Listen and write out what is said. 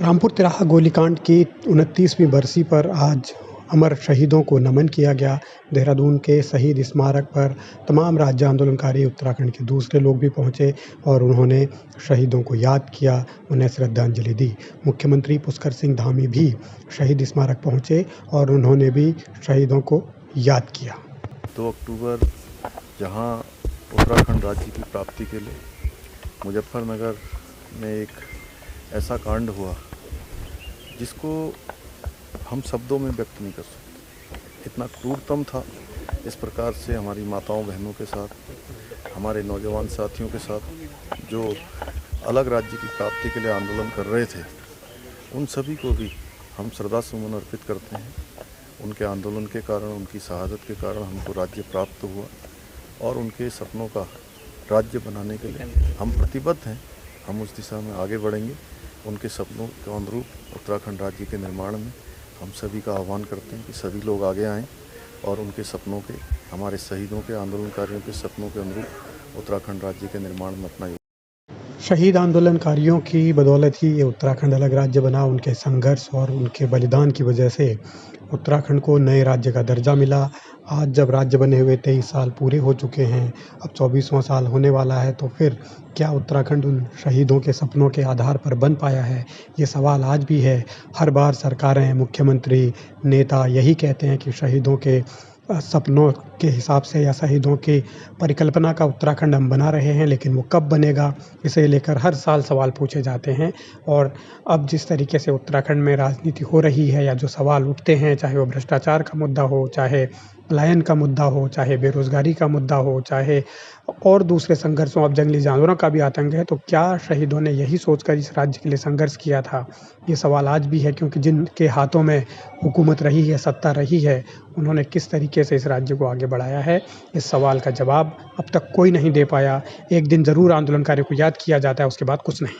रामपुर तिराहा गोलीकांड की 29वीं बरसी पर आज अमर शहीदों को नमन किया गया। देहरादून के शहीद स्मारक पर तमाम राज्य आंदोलनकारी उत्तराखंड के दूसरे लोग भी पहुंचे और उन्होंने शहीदों को याद किया, उन्हें श्रद्धांजलि दी। मुख्यमंत्री पुष्कर सिंह धामी भी शहीद स्मारक पहुंचे और उन्होंने भी शहीदों को याद किया। 2 अक्टूबर जहां उत्तराखंड राज्य की प्राप्ति के लिए मुजफ्फरनगर में एक ऐसा कांड हुआ जिसको हम शब्दों में व्यक्त नहीं कर सकते। इतना क्रूरतम था। इस प्रकार से हमारी माताओं बहनों के साथ, हमारे नौजवान साथियों के साथ जो अलग राज्य की प्राप्ति के लिए आंदोलन कर रहे थे, उन सभी को भी हम श्रद्धा सुमन अर्पित करते हैं। उनके आंदोलन के कारण, उनकी शहादत के कारण हमको राज्य प्राप्त हुआ और उनके सपनों का राज्य बनाने के लिए हम प्रतिबद्ध हैं। हम उस दिशा में आगे बढ़ेंगे। उनके सपनों के अनुरूप उत्तराखंड राज्य के निर्माण में हम सभी का आह्वान करते हैं कि सभी लोग आगे आएँ और उनके सपनों के, हमारे शहीदों के, आंदोलनकारियों के सपनों के अनुरूप उत्तराखंड राज्य के निर्माण में अपना शहीद आंदोलनकारियों की बदौलत ही ये उत्तराखंड अलग राज्य बना। उनके संघर्ष और उनके बलिदान की वजह से उत्तराखंड को नए राज्य का दर्जा मिला। आज जब राज्य बने हुए 23 साल पूरे हो चुके हैं, अब 24वां साल होने वाला है, तो फिर क्या उत्तराखंड उन शहीदों के सपनों के आधार पर बन पाया है? ये सवाल आज भी है। हर बार सरकारें, मुख्यमंत्री, नेता यही कहते हैं कि शहीदों के सपनों के हिसाब से या शहीदों की परिकल्पना का उत्तराखंड हम बना रहे हैं, लेकिन वो कब बनेगा, इसे लेकर हर साल सवाल पूछे जाते हैं। और अब जिस तरीके से उत्तराखंड में राजनीति हो रही है या जो सवाल उठते हैं, चाहे वो भ्रष्टाचार का मुद्दा हो, चाहे पलायन का मुद्दा हो, चाहे बेरोज़गारी का मुद्दा हो, चाहे और दूसरे संघर्षों, अब जंगली जानवरों का भी आतंक है, तो क्या शहीदों ने यही सोचकर इस राज्य के लिए संघर्ष किया था? ये सवाल आज भी है, क्योंकि जिनके हाथों में हुकूमत रही है, सत्ता रही है, उन्होंने किस तरीके से इस राज्य को आगे बढ़ाया है, इस सवाल का जवाब अब तक कोई नहीं दे पाया। एक दिन ज़रूर आंदोलनकारियों को याद किया जाता है, उसके बाद कुछ नहीं।